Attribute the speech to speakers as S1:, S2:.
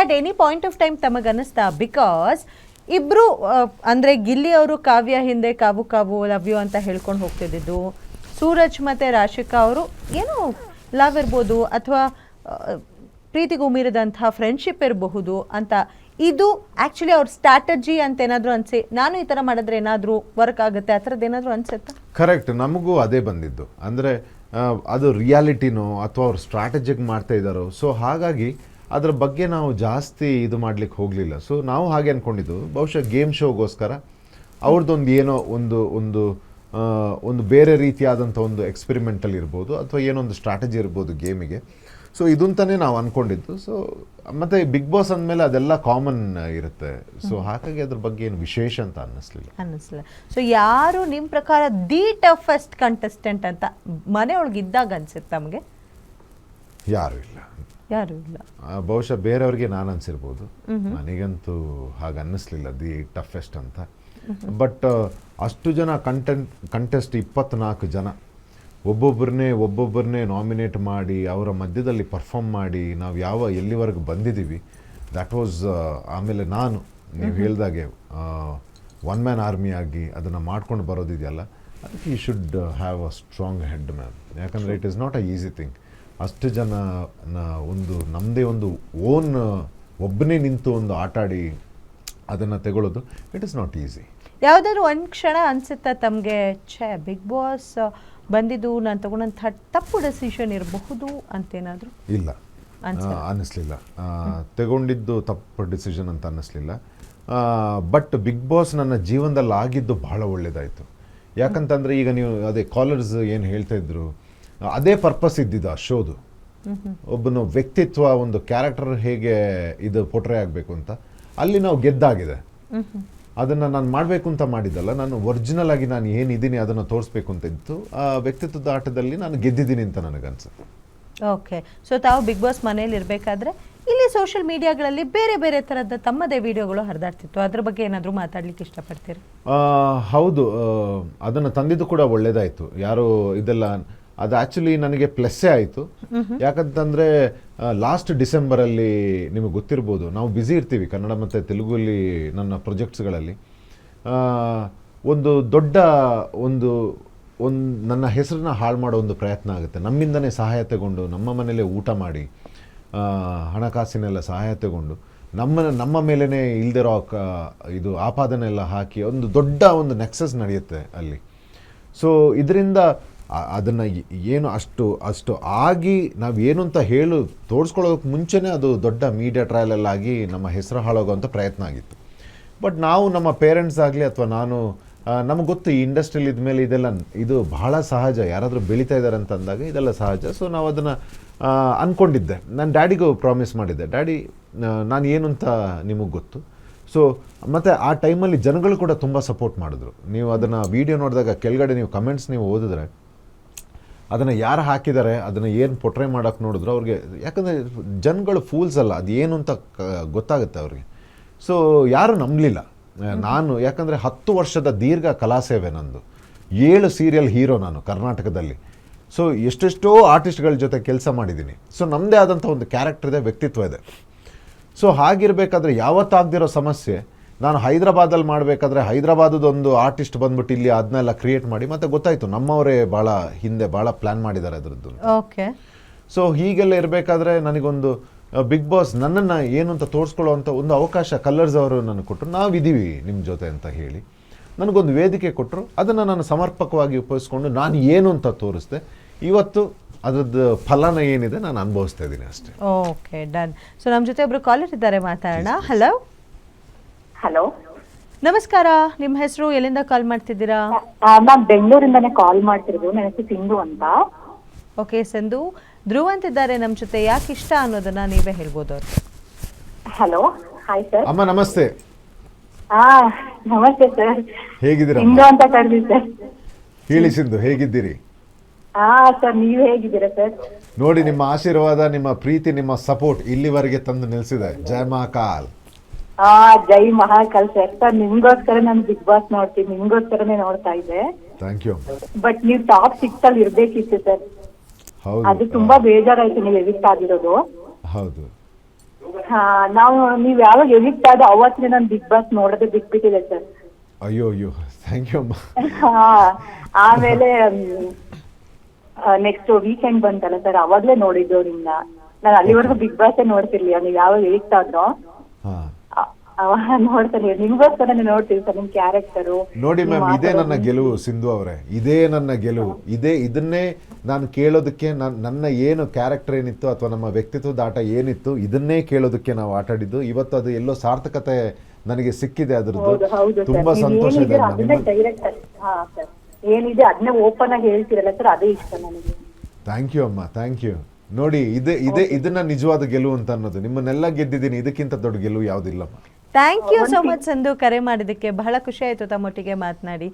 S1: At any point of time ತಮಗೆ ಅನ್ನಿಸ್ತಾ because ಇಬ್ರು ಅಂದರೆ ಗಿಲ್ಲಿ ಅವರು ಕಾವ್ಯ ಹಿಂದೆ ಕಾವು ಕಾವು ಲವ್ ಯು ಅಂತ ಹೇಳ್ಕೊಂಡು ಹೋಗ್ತಿದ್ದು, ಸೂರಜ್ ಮತ್ತು ರಾಶಿಕಾ ಅವರು ಏನೋ ಲವ್ ಇರ್ಬೋದು ಅಥವಾ ಪ್ರೀತಿಗೂ ಮೀರಿದಂತಹ ಫ್ರೆಂಡ್ಶಿಪ್ ಇರಬಹುದು ಅಂತ, ಇದು ಆ್ಯಕ್ಚುಲಿ ಅವ್ರ ಸ್ಟ್ರಾಟಜಿ ಅಂತ ಏನಾದರೂ ಅನಿಸಿ ನಾನು ಈ ಥರ ಮಾಡಿದ್ರೆ ಏನಾದರೂ ವರ್ಕ್ ಆಗುತ್ತೆ ಆ ಥರದ್ದು ಏನಾದರೂ ಅನಿಸುತ್ತಾ?
S2: ಕರೆಕ್ಟ್, ನಮಗೂ ಅದೇ ಬಂದಿದ್ದು. ಅಂದರೆ ಅದು ರಿಯಾಲಿಟಿನೋ ಅಥವಾ ಅವ್ರು ಸ್ಟ್ರಾಟಜಿಗೆ ಮಾಡ್ತಾ ಇದ್ದಾರೋ. ಸೊ ಹಾಗಾಗಿ ಅದ್ರ ಬಗ್ಗೆ ನಾವು ಜಾಸ್ತಿ ಇದು ಮಾಡ್ಲಿಕ್ಕೆ ಹೋಗಲಿಲ್ಲ. ಸೊ ನಾವು ಹಾಗೆ ಅಂದ್ಕೊಂಡಿದ್ದು ಬಹುಶಃ ಗೇಮ್ ಶೋಗೋಸ್ಕರ ಅವ್ರದ್ದೊಂದು ಏನೋ ಒಂದು ಬೇರೆ ರೀತಿಯಾದಂಥ ಒಂದು ಎಕ್ಸ್ಪೆರಿಮೆಂಟಲ್ ಇರ್ಬೋದು ಅಥವಾ ಏನೊಂದು ಸ್ಟ್ರಾಟಜಿ ಇರ್ಬೋದು ಗೇಮಿಗೆ. ಸೊ ಇದಂತಾನೆ ನಾವು ಅಂದ್ಕೊಂಡಿದ್ದು. ಸೊ ಮತ್ತು ಬಿಗ್ ಬಾಸ್ ಅಂದಮೇಲೆ ಅದೆಲ್ಲ ಕಾಮನ್ ಇರುತ್ತೆ. ಸೊ ಹಾಗಾಗಿ ಅದ್ರ ಬಗ್ಗೆ ಏನು ವಿಶೇಷ ಅಂತ ಅನ್ನಿಸ್ಲಿಲ್ಲ.
S1: ಸೊ ಯಾರು ನಿಮ್ಮ ಪ್ರಕಾರ ದಿ ಟಫೆಸ್ಟ್ ಕಂಟೆಸ್ಟೆಂಟ್ ಅಂತ ಮನೆಯೊಳಗೆ ಇದ್ದಾಗ ಅನ್ಸುತ್ತೆ ತಮಗೆ?
S2: ಯಾರು ಇಲ್ಲ. ಬಹುಶಃ ಬೇರೆಯವ್ರಿಗೆ ನಾನು ಅನ್ಸಿರ್ಬೋದು, ನನಗಂತೂ ಹಾಗೆ ಅನ್ನಿಸ್ಲಿಲ್ಲ ದಿ ಟಫೆಸ್ಟ್ ಅಂತ. ಬಟ್ ಅಷ್ಟು ಜನ ಕಂಟೆಸ್ಟ್ 24 ಜನ ಒಬ್ಬೊಬ್ಬರನ್ನೇ ನಾಮಿನೇಟ್ ಮಾಡಿ ಅವರ ಮಧ್ಯದಲ್ಲಿ ಪರ್ಫಾರ್ಮ್ ಮಾಡಿ ನಾವು ಎಲ್ಲಿವರೆಗೂ ಬಂದಿದ್ದೀವಿ, ದ್ಯಾಟ್ ವಾಸ್. ಆಮೇಲೆ ನೀವು ಹೇಳ್ದಾಗೆ ಒನ್ ಮ್ಯಾನ್ ಆರ್ಮಿ ಆಗಿ ಅದನ್ನು ಮಾಡ್ಕೊಂಡು ಬರೋದಿದೆಯಲ್ಲ, ಅದಕ್ಕೆ you should have a strong head man. ಯಾಕಂದರೆ it is not a easy thing. ಅಷ್ಟು ಜನ ನಮ್ಮದೇ ಒಂದು ಓನ್ ಒಬ್ಬನೇ ನಿಂತು ಒಂದು ಆಟಾಡಿ ಅದನ್ನು ತಗೊಳ್ಳೋದು, ಇಟ್ ಈಸ್ ನಾಟ್ ಈಸಿ.
S1: ಯಾವುದಾದ್ರು ಒಂದು ಕ್ಷಣ ಅನಿಸುತ್ತಾ ತಮಗೆ, ಬಿಗ್ ಬಾಸ್ ಬಂದಿದ್ದು ನಾನು ತಗೊಂಡಂಥ ತಪ್ಪು ಡೆಸಿಷನ್ ಇರಬಹುದು ಅಂತೇನಾದರೂ?
S2: ಇಲ್ಲ, ಅನ್ನಿಸ್ಲಿಲ್ಲ. ತಗೊಂಡಿದ್ದು ತಪ್ಪು ಡಿಸಿಷನ್ ಅಂತ ಅನ್ನಿಸ್ಲಿಲ್ಲ. ಬಟ್ ಬಿಗ್ ಬಾಸ್ ನನ್ನ ಜೀವನದಲ್ಲಿ ಆಗಿದ್ದು ಬಹಳ ಒಳ್ಳೆಯದಾಯಿತು. ಯಾಕಂತಂದರೆ ಈಗ ನೀವು ಅದೇ ಕಾಲರ್ಸ್ ಏನು ಹೇಳ್ತಾ ಇದ್ರು, ಅದೇ ಪರ್ಪಸ್ ಇದ್ದಿದ್ದು ಆ ಶೋದು. ಒಬ್ಬನ ವ್ಯಕ್ತಿತ್ವ, ಒಂದು ಕ್ಯಾರೆಕ್ಟರ್ ಹೇಗೆ ಇದು ಪೋಟ್ರೆ ಆಗಬೇಕು ಅಂತ ಅಲ್ಲಿ ನಾವು ಗೆದ್ದಾಗಿದೆ. ಅದನ್ನು ನಾನು ಮಾಡಬೇಕು ಅಂತ ಮಾಡಿದ್ದಲ್ಲ, ನಾನು ಒರಿಜಿನಲ್ ಆಗಿ ನಾನು ಏನಿದ್ದೀನಿ ಅದನ್ನು ತೋರಿಸ್ಬೇಕು ಅಂತ ಇತ್ತು. ಆ ವ್ಯಕ್ತಿತ್ವದ ಆಟದಲ್ಲಿ ನಾನು ಗೆದ್ದಿದ್ದೀನಿ ಅಂತ ನನಗನ್ಸುತ್ತೆ.
S1: ಓಕೆ. ಸೊ ತಾವು ಬಿಗ್ ಬಾಸ್ ಮನೇಲಿ ಇರಬೇಕಾದ್ರೆ ಇಲ್ಲಿ ಸೋಷಿಯಲ್ ಮೀಡಿಯಾಗಳಲ್ಲಿ ಬೇರೆ ಬೇರೆ ಥರದ ತಮ್ಮದೇ ವಿಡಿಯೋಗಳು ಹರಿದಾಡ್ತಿತ್ತು, ಅದ್ರ ಬಗ್ಗೆ ಏನಾದರೂ ಮಾತಾಡ್ಲಿಕ್ಕೆ ಇಷ್ಟಪಡ್ತೀರಿ?
S2: ಹೌದು, ಅದನ್ನು ತಂದಿದ್ದು ಕೂಡ ಒಳ್ಳೇದಾಯಿತು. ಯಾರು ಇದೆಲ್ಲ ಅದು ಆ್ಯಕ್ಚುಲಿ ನನಗೆ ಪ್ಲಸ್ಸೇ ಆಯಿತು. ಯಾಕಂತಂದರೆ ಲಾಸ್ಟ್ ಡಿಸೆಂಬರಲ್ಲಿ ನಿಮಗೆ ಗೊತ್ತಿರ್ಬೋದು, ನಾವು ಬ್ಯುಸಿ ಇರ್ತೀವಿ ಕನ್ನಡ ಮತ್ತು ತೆಲುಗಲ್ಲಿ ನನ್ನ ಪ್ರೊಜೆಕ್ಟ್ಸ್ಗಳಲ್ಲಿ. ಒಂದು ದೊಡ್ಡ ಒಂದು ನನ್ನ ಹೆಸರನ್ನ ಹಾಳು ಮಾಡೋ ಒಂದು ಪ್ರಯತ್ನ ಆಗುತ್ತೆ. ನಮ್ಮಿಂದನೇ ಸಹಾಯ ತಗೊಂಡು, ನಮ್ಮ ಮನೇಲೇ ಊಟ ಮಾಡಿ, ಹಣಕಾಸಿನೆಲ್ಲ ಸಹಾಯ ತಗೊಂಡು, ನಮ್ಮ ಮೇಲೇ ಇಲ್ದಿರೋ ಇದು ಆಪಾದನೆ ಎಲ್ಲ ಹಾಕಿ ಒಂದು ದೊಡ್ಡ ಒಂದು ನೆಕ್ಸಸ್ ನಡೆಯುತ್ತೆ ಅಲ್ಲಿ. ಸೊ ಇದರಿಂದ ಅದನ್ನು ಏನು ಅಷ್ಟು ಆಗಿ ನಾವೇನು ಅಂತ ತೋರಿಸ್ಕೊಳ್ಳೋದಕ್ಕೆ ಮುಂಚೆನೇ ಅದು ದೊಡ್ಡ ಮೀಡಿಯಾ ಟ್ರಯಲಲ್ಲಾಗಿ ನಮ್ಮ ಹೆಸರು ಹಾಳಾಗೋವಂಥ ಪ್ರಯತ್ನ ಆಗಿತ್ತು. ಬಟ್ ನಾವು ನಮ್ಮ ಪೇರೆಂಟ್ಸ್ ಆಗಲಿ ಅಥವಾ ನಮಗೆ ಗೊತ್ತು ಈ ಇಂಡಸ್ಟ್ರಿಯಲ್ಲಿ ಇದ್ಮೇಲೆ ಇದು ಬಹಳ ಸಹಜ. ಯಾರಾದರೂ ಬೆಳೀತಾ ಇದ್ದಾರೆ ಅಂತ ಅಂದಾಗ ಇದೆಲ್ಲ ಸಹಜ. ಸೊ ನಾವು ಅದನ್ನು ಅಂದ್ಕೊಂಡಿದ್ದೆ. ನಾನು ಡ್ಯಾಡಿಗೂ ಪ್ರಾಮಿಸ್ ಮಾಡಿದ್ದೆ, ಡ್ಯಾಡಿ ನಾನು ಏನು ಅಂತ ನಿಮಗೆ ಗೊತ್ತು. ಸೊ ಮತ್ತು ಆ ಟೈಮಲ್ಲಿ ಜನಗಳು ಕೂಡ ತುಂಬ ಸಪೋರ್ಟ್ ಮಾಡಿದ್ರು. ನೀವು ಅದನ್ನು ವಿಡಿಯೋ ನೋಡಿದಾಗ ಕೆಳಗಡೆ ನೀವು ಕಮೆಂಟ್ಸ್ ನೀವು ಓದಿದ್ರೆ ಅದನ್ನು ಯಾರು ಹಾಕಿದ್ದಾರೆ, ಅದನ್ನು ಏನು ಪೊಟ್ರೆ ಮಾಡೋಕ್ಕೆ ನೋಡಿದ್ರು ಅವ್ರಿಗೆ. ಯಾಕಂದರೆ ಜನಗಳು ಫೂಲ್ಸ್ ಅಲ್ಲ, ಅದು ಏನು ಅಂತ ಗೊತ್ತಾಗುತ್ತೆ ಅವ್ರಿಗೆ. ಸೊ ಯಾರು ನಂಬಲಿಲ್ಲ ನಾನು. ಯಾಕಂದರೆ 10 ವರ್ಷದ ದೀರ್ಘ ಕಲಾಸೇವೆ ನಂದು. 7 ಸೀರಿಯಲ್ ಹೀರೋ ನಾನು ಕರ್ನಾಟಕದಲ್ಲಿ. ಸೊ ಎಷ್ಟೆಷ್ಟೋ ಆರ್ಟಿಸ್ಟ್ಗಳ ಜೊತೆ ಕೆಲಸ ಮಾಡಿದ್ದೀನಿ. ಸೊ ನಮ್ಮದೇ ಆದಂಥ ಒಂದು ಕ್ಯಾರೆಕ್ಟರ್ ಇದೆ, ವ್ಯಕ್ತಿತ್ವ ಇದೆ. ಸೊ ಹಾಗಿರಬೇಕಾದ್ರೆ ಯಾವತ್ತಾಗದಿರೋ ಸಮಸ್ಯೆ ನಾನು ಹೈದರಾಬಾದಲ್ಲಿ ಮಾಡಬೇಕಾದ್ರೆ ಹೈದರಾಬಾದದೊಂದು ಆರ್ಟಿಸ್ಟ್ ಬಂದ್ಬಿಟ್ಟು ಇಲ್ಲಿ ಅದನ್ನೆಲ್ಲ ಕ್ರಿಯೇಟ್ ಮಾಡಿ ಮತ್ತೆ ಗೊತ್ತಾಯಿತು ನಮ್ಮವರೇ ಹಿಂದೆ ಭಾಳ ಪ್ಲ್ಯಾನ್ ಮಾಡಿದ್ದಾರೆ ಅದರದ್ದು.
S1: ಓಕೆ.
S2: ಸೊ ಹೀಗೆಲ್ಲ ಇರಬೇಕಾದ್ರೆ ನನಗೊಂದು ಬಿಗ್ ಬಾಸ್ ನನ್ನನ್ನು ಏನು ಅಂತ ತೋರಿಸ್ಕೊಳ್ಳೋವಂಥ ಒಂದು ಅವಕಾಶ ಕಲರ್ಸ್ ಅವರು ನನಗೆ ಕೊಟ್ಟರು. ನಾವಿದ್ದೀವಿ ನಿಮ್ಮ ಜೊತೆ ಅಂತ ಹೇಳಿ ನನಗೊಂದು ವೇದಿಕೆ ಕೊಟ್ಟರು. ಅದನ್ನು ನಾನು ಸಮರ್ಪಕವಾಗಿ ಉಪಯೋಗಿಸ್ಕೊಂಡು ನಾನು ಏನು ಅಂತ ತೋರಿಸ್ದೆ. ಇವತ್ತು ಅದ್ರದ್ದು ಫಲನ ಏನಿದೆ ನಾನು ಅನುಭವಿಸ್ತಾ ಇದ್ದೀನಿ ಅಷ್ಟೇ.
S1: Okay, done. ಸೊ ನಮ್ಮ ಜೊತೆ ಒಬ್ರು ಕಾಲರ್ ಇದ್ದಾರೆ, ಮಾತಾಡೋಣ. ಹಲೋ.
S3: ಹಲೋ,
S1: ನಮಸ್ಕಾರ. ನಿಮ್ಮ ಹೆಸರು, ಎಲ್ಲಿಂದ ಕಾಲ್ ಮಾಡ್ತಿದ್ದೀರಾ?
S3: ನಾನು ಬೆಂಗಳೂರಿಂದಾನೇ ಕಾಲ್ ಮಾಡ್ತಿರೋದು. ನನ್ನ ಹೆಸರು ಸಿಂಧು ಅಂತ.
S1: ಓಕೆ ಸಿಂಧು, ಧ್ರುವ್ ಅಂತಿದ್ದಾರೆ ನಮ್ಮ ಜೊತೆ. ಯಾಕೆ ಇಷ್ಟ ಅನ್ನೋದನ್ನ ನೀವೇ ಹೇಳ್ಬೋದು ಅವ್ರಿಗೆ.
S3: Hello, hi sir.
S2: ಅಮ್ಮ ನಮಸ್ತೆ.
S3: ನಮಸ್ತೆ ಸರ್.
S2: ಹೇಗಿದ್ದೀರಾ?
S3: ಸಿಂಧು ಅಂತ ಕರೆದಿದ್ದೆ.
S2: ಹೇಳಿ ಸಿಂಧು, ಹೇಗಿದ್ದೀರಿ?
S3: ಸರ್, ನೀವು ಹೇಗಿದ್ದೀರಾ ಸರ್?
S2: ನೋಡಿ, ನಿಮ್ಮ ಆಶೀರ್ವಾದ, ನಿಮ್ಮ ಪ್ರೀತಿ, ನಿಮ್ಮ ಸಪೋರ್ಟ್ ಇಲ್ಲಿವರೆಗೆ ತಂದು ನಿಲ್ಸಿದೆ. ಜೈ ಮಹಾಕಾಲ್.
S3: ಜೈ ಮಹಾಕಾಲ್ ಸರ್. ಸರ್, ನಿಮ್ಗೋಸ್ಕರ ನಾನು ಬಿಗ್ ಬಾಸ್ ನೋಡ್ತೀನಿ, ನಿಮ್ಗೋಸ್ಕರನೇ ನೋಡ್ತಾ ಇದ್ದೆ.
S2: Thank you.
S3: ಬಟ್ ನೀವು ಟಾಪ್ 6 ಅಲ್ಲಿ ಇರ್ಬೇಕಿತ್ತು ಸರ್.
S2: ಹೌದು,
S3: ಅದು ತುಂಬಾ ಬೇಜಾರಾಯ್ತು ನೀವು ಎವಿಕ್ಟ್ ಆಗಿರೋದು.
S2: ಹೌದು.
S3: ಹಾ ನಾವು ನೀವ್ ಯಾವಾಗ ಎಡಿಟ್ ಆದ ಅವತ್ತಿನ ನಾನು ಬಿಗ್ ಬಾಸ್ ನೋಡೋದೇ ಬಿಟ್ಬಿಟ್ಟಿದೆ ಸರ್.
S2: ಅಯ್ಯೋ ಅಯ್ಯೋ, ಥ್ಯಾಂಕ್ ಯು ಅಮ್ಮ.
S3: ಹಾ ಆಮೇಲೆ ನೆಕ್ಸ್ಟ್ ವೀಕೆಂಡ್ ಬಂತಲ್ಲ ಸರ್, ಅವಾಗ್ಲೇ ನೋಡಿದ್ದು ನಿಮ್ನ. ನಾನು ಅಲ್ಲಿವರೆಗೂ ಬಿಗ್ ಬಾಸ್ ನೋಡ್ತಿರ್ಲಿಲ್ಲ, ನೀವು ಯಾವಾಗ ಎಡಿಟ್ ಆದ್ರೋ
S2: ಹಾಂ
S3: ಅವಾಗ ನೋಡ್ತಾರೆ. ನಿಮ್ಗೋಸ್ಕರ ನೋಡ್ತೀವಿ ಸರ್, ನಿಮ್ ಕ್ಯಾರೆಕ್ಟರು.
S2: ನೋಡಿ ಮ್ಯಾಮ್, ಇದೇ ನನ್ನ ಗೆಲುವು ಸಿಂಧು ಅವರೇ, ಇದೇ ನನ್ನ ಗೆಲುವು. ಇದನ್ನೇ ನಾನು ಕೇಳೋದಕ್ಕೆ, ನನ್ನ ಏನು ಕ್ಯಾರೆಕ್ಟರ್ ಏನಿತ್ತು ಅಥವಾ ನಮ್ಮ ವ್ಯಕ್ತಿತ್ವದ ಆಟ ಏನಿತ್ತು, ಇದನ್ನೇ ಕೇಳೋದಕ್ಕೆ ನಾವು ಆಟ ಆಡಿದ್ದು. ಇವತ್ತು ಅದು ಎಲ್ಲೋ ಸಾರ್ಥಕತೆ ನನಗೆ ಸಿಕ್ಕಿದೆ. ಅದ್ರದ್ದು ತುಂಬಾ ಸಂತೋಷ ಇದೆ.
S3: ಡೈರೆಕ್ಟ್ ಹಾ ಸರ್, ಏನಿದೆ ಅದನ್ನೇ ಓಪನ್ ಆಗಿ ಹೇಳ್ತಿರಲ್ಲ ಸರ್, ಅದೇ ಇಷ್ಟ ನನಗೆ.
S2: ಥ್ಯಾಂಕ್ ಯು ಅಮ್ಮ, ಥ್ಯಾಂಕ್ ಯು. ನೋಡಿ ಇದನ್ನ ನಿಜವಾದ ಗೆಲುವು ಅಂತ ಅನ್ನೋದು. ನಿಮ್ಮನ್ನೆಲ್ಲ ಗೆದ್ದಿದ್ದೀನಿ, ಇದಕ್ಕಿಂತ ದೊಡ್ಡ ಗೆಲುವು ಯಾವುದಿಲ್ಲಮ್ಮ.
S1: Thank you so much Sandhu, ಕರೆ ಮಾಡಿದ್ದಕ್ಕೆ ಬಹಳ ಖುಷಿ ಆಯಿತು ತಮ್ಮೊಟ್ಟಿಗೆ ಮಾತನಾಡಿ.